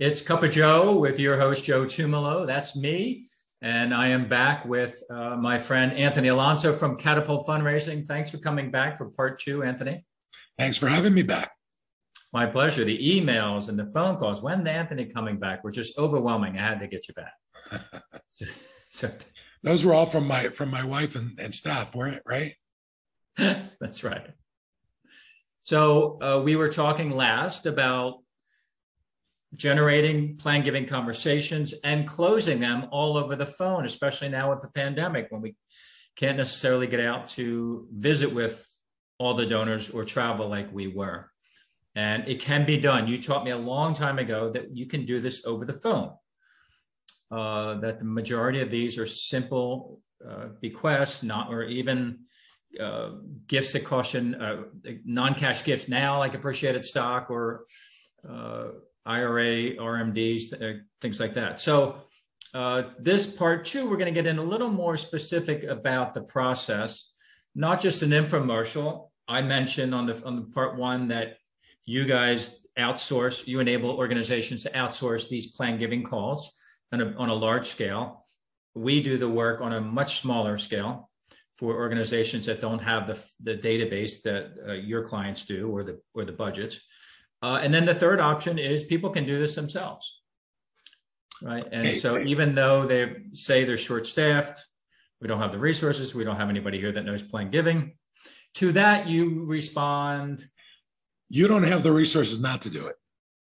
It's Cup of Joe with your host, Joe Tumalo. That's me. And I am back with my friend, Anthony Alonso from Catapult Fundraising. Thanks for coming back for part two, Anthony. Thanks for having me back. My pleasure. The emails and the phone calls, when's Anthony coming back, were just overwhelming. I had to get you back. So, those were all from my wife and staff, weren't it, right? That's right. So we were talking last about generating plan giving conversations and closing them all over the phone, especially now with the pandemic when we can't necessarily get out to visit with all the donors or travel like we were. And it can be done. You taught me a long time ago that you can do this over the phone, that the majority of these are simple bequests, or even gifts that cost non-cash gifts now, like appreciated stock or IRA, RMDs, things like that. So this part two, we're going to get in a little more specific about the process, not just an infomercial. I mentioned on the part one that you guys outsource, you enable organizations to outsource these plan giving calls on a large scale. We do the work on a much smaller scale for organizations that don't have the database that your clients do or the budgets. And then the third option is people can do this themselves, right? And so even though they say they're short-staffed, we don't have the resources, we don't have anybody here that knows plan giving, to that you respond, you don't have the resources not to do it.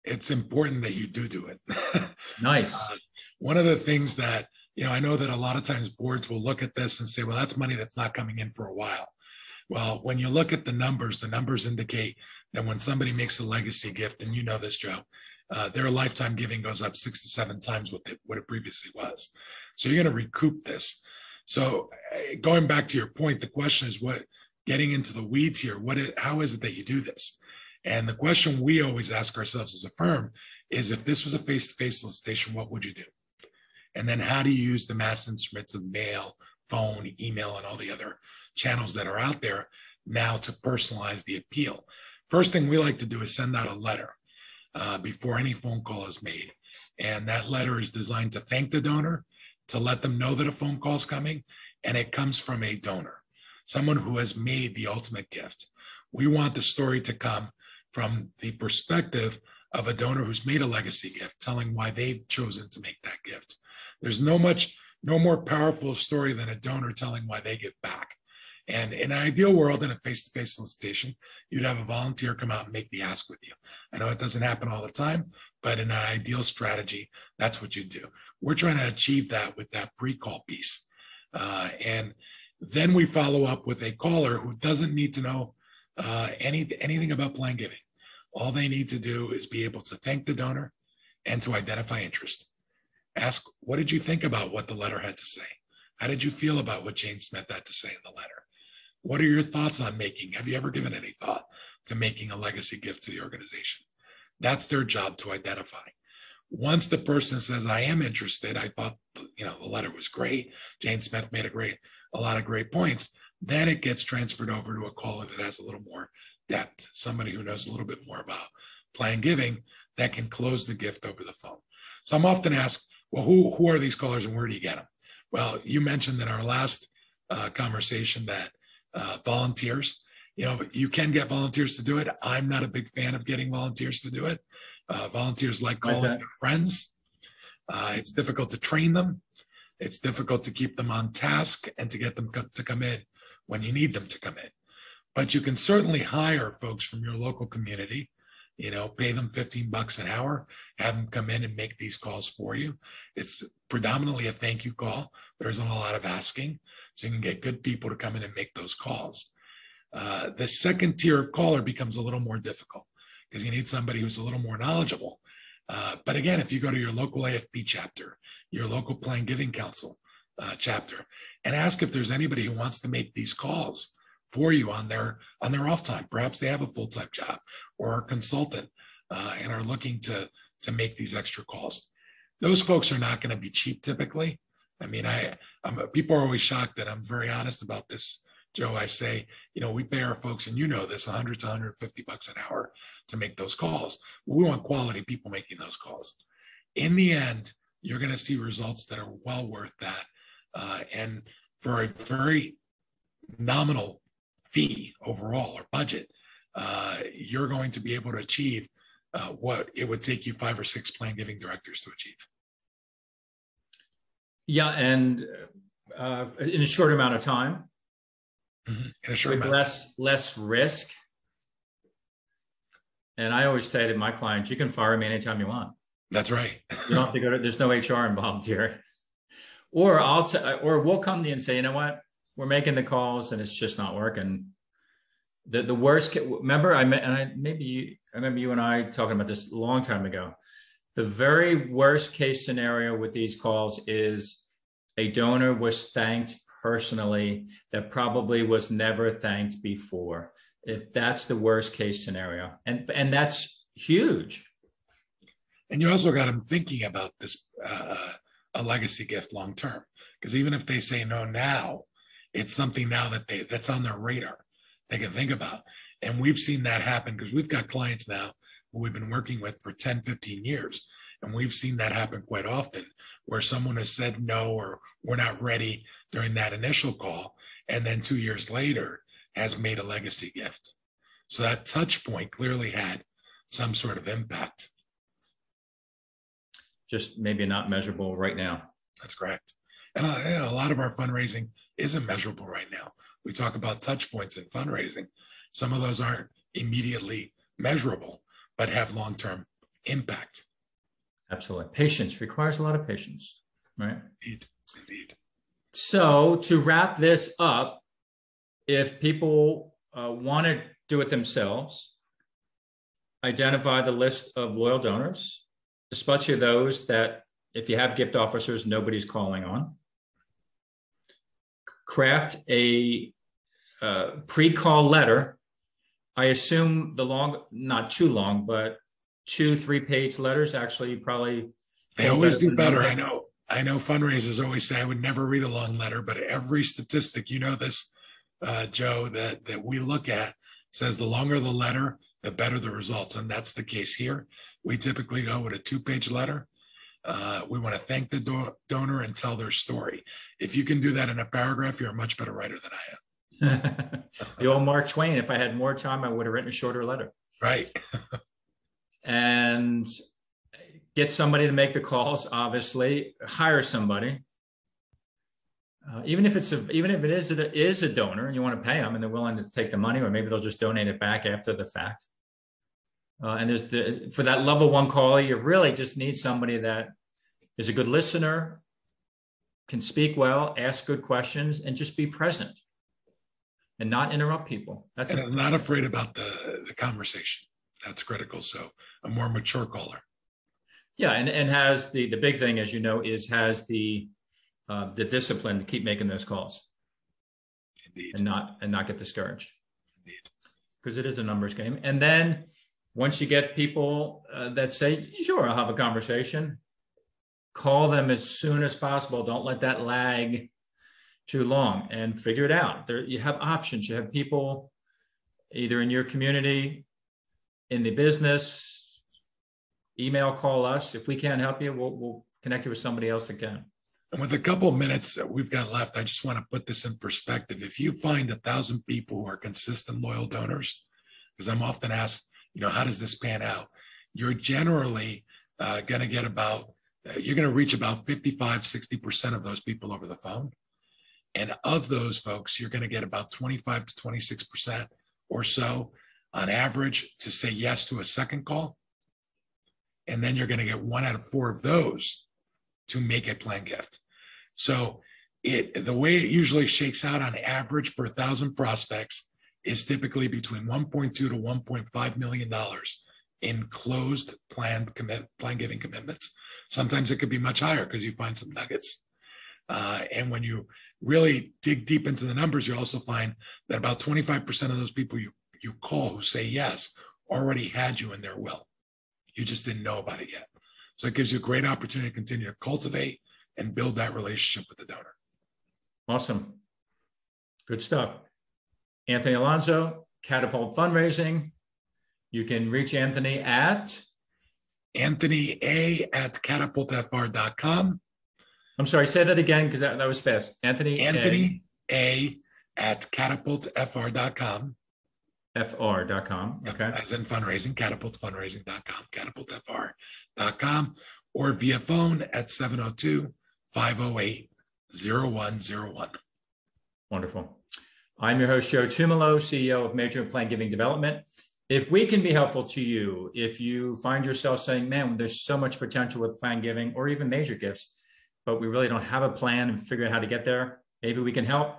It's important that you do it. Nice. One of the things that, I know that a lot of times boards will look at this and say, well, that's money that's not coming in for a while. Well, when you look at the numbers indicate that when somebody makes a legacy gift, and you know this, Joe, their lifetime giving goes up 6 to 7 times what it previously was. So you're going to recoup this. So going back to your point, the question is getting into the weeds here, how is it that you do this? And the question we always ask ourselves as a firm is, if this was a face-to-face solicitation, what would you do? And then how do you use the mass instruments of mail, phone, email, and all the other channels that are out there now to personalize the appeal? First thing we like to do is send out a letter before any phone call is made. And that letter is designed to thank the donor, to let them know that a phone call is coming, and it comes from a donor, someone who has made the ultimate gift. We want the story to come from the perspective of a donor who's made a legacy gift, telling why they've chosen to make that gift. There's no more powerful story than a donor telling why they give back. And in an ideal world, in a face-to-face solicitation, you'd have a volunteer come out and make the ask with you. I know it doesn't happen all the time, but in an ideal strategy, that's what you do. We're trying to achieve that with that pre-call piece. And then we follow up with a caller who doesn't need to know anything about plan giving. All they need to do is be able to thank the donor and to identify interest. Ask, what did you think about what the letter had to say? How did you feel about what Jane Smith had to say in the letter? What are your thoughts on have you ever given any thought to making a legacy gift to the organization? That's their job to identify. Once the person says, I am interested, I thought, the letter was great, Jane Smith made a lot of great points, then it gets transferred over to a caller that has a little more depth, somebody who knows a little bit more about plan giving that can close the gift over the phone. So I'm often asked, well, who are these callers and where do you get them? Well, you mentioned in our last conversation that volunteers, you can get volunteers to do it. I'm not a big fan of getting volunteers to do it. Volunteers like calling their friends. It's difficult to train them. It's difficult to keep them on task and to get them to come in when you need them to come in. But you can certainly hire folks from your local community, pay them $15 an hour, have them come in and make these calls for you. It's predominantly a thank you call. There isn't a lot of asking, so you can get good people to come in and make those calls. The second tier of caller becomes a little more difficult because you need somebody who's a little more knowledgeable. But again, if you go to your local AFP chapter, your local Plan Giving Council chapter, and ask if there's anybody who wants to make these calls for you on their off time. Perhaps they have a full-time job or are a consultant and are looking to make these extra calls. Those folks are not going to be cheap typically. I mean, people are always shocked that I'm very honest about this, Joe. I say, we pay our folks, and this, 100 to 150 bucks an hour to make those calls. We want quality people making those calls. in the end, you're going to see results that are well worth that. And for a very nominal fee overall or budget, you're going to be able to achieve what it would take you 5 or 6 plan giving directors to achieve. Yeah, and in a short amount of time, in a short with less risk. And I always say to my clients, you can fire me anytime you want. That's right. You don't have to go to, there's no HR involved here. Or or we'll come to you and say, you know what, we're making the calls and it's just not working. The worst, remember, I remember you and I talking about this a long time ago. The very worst case scenario with these calls is a donor was thanked personally that probably was never thanked before. If that's the worst case scenario, and that's huge. And you also got them thinking about this, a legacy gift long term, because even if they say no now, it's something now that's on their radar. They can think about. And we've seen that happen because we've got clients now who we've been working with for 10, 15 years. And we've seen that happen quite often where someone has said no or we're not ready during that initial call. And then 2 years later has made a legacy gift. So that touch point clearly had some sort of impact. Just maybe not measurable right now. That's correct. And a lot of our fundraising isn't measurable right now. We talk about touch points in fundraising. Some of those aren't immediately measurable, but have long-term impact. Absolutely. Patience requires a lot of patience, right? Indeed. So to wrap this up, if people want to do it themselves, identify the list of loyal donors, especially those that if you have gift officers, nobody's calling on. Craft a pre-call letter. I assume not too long, but 2-3 page letters. Actually, probably they always do better. I know fundraisers always say I would never read a long letter, but every statistic, you know this, Joe, that we look at says the longer the letter, the better the results, and that's the case here. We typically go with a 2-page letter. We want to thank the donor and tell their story. If you can do that in a paragraph, you're a much better writer than I am. The old Mark Twain, if I had more time, I would have written a shorter letter. Right. And get somebody to make the calls, obviously. Hire somebody. Even if it is a donor and you want to pay them and they're willing to take the money, or maybe they'll just donate it back after the fact. And for that level 1 call, you really just need somebody that is a good listener, can speak well, ask good questions, and just be present and not interrupt people. I'm not afraid about the conversation. That's critical. So a more mature caller. Yeah, and has the big thing, as you know, has the discipline to keep making those calls. Indeed. And not get discouraged. Indeed. Because it is a numbers game. And then once you get people that say, sure, I'll have a conversation, call them as soon as possible. Don't let that lag too long and figure it out. You have options. You have people either in your community, in the business, email, call us. If we can't help you, we'll connect you with somebody else that can. And with a couple of minutes that we've got left, I just want to put this in perspective. If you find 1,000 people who are consistent, loyal donors, because I'm often asked, how does this pan out? You're generally going to get you're going to reach about 55, 60% of those people over the phone. And of those folks, you're going to get about 25 to 26% or so on average to say yes to a second call. And then you're going to get 1 out of 4 of those to make a plan gift. So the way it usually shakes out on average per 1,000 prospects is typically between $1.2 to $1.5 million in closed plan giving commitments. Sometimes it could be much higher because you find some nuggets. And when you really dig deep into the numbers, you also find that about 25% of those people you call who say yes already had you in their will. You just didn't know about it yet. So it gives you a great opportunity to continue to cultivate and build that relationship with the donor. Awesome. Good stuff. Anthony Alonso, Catapult Fundraising. You can reach Anthony at Anthony A at catapultfr.com. I'm sorry, say that again because that was fast. Anthony A at catapultfr.com. FR.com. Okay. As in fundraising, catapultfundraising.com, catapultfr.com, or via phone at 702-508-0101. Wonderful. I'm your host, Joe Tumalo, CEO of Major Plan Giving Development. If we can be helpful to you, if you find yourself saying, man, there's so much potential with plan giving or even major gifts, but we really don't have a plan and figure out how to get there, maybe we can help.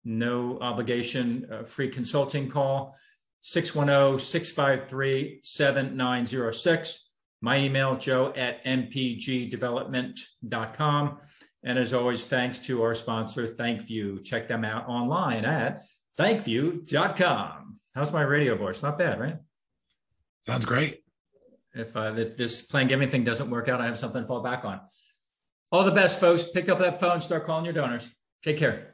No obligation, free consulting call, 610-653-7906. My email, joe@mpgdevelopment.com. And as always, thanks to our sponsor, ThankView. Check them out online at thankview.com. How's my radio voice? Not bad, right? Sounds great. If this plan giving thing doesn't work out, I have something to fall back on. All the best, folks. Pick up that phone, start calling your donors. Take care.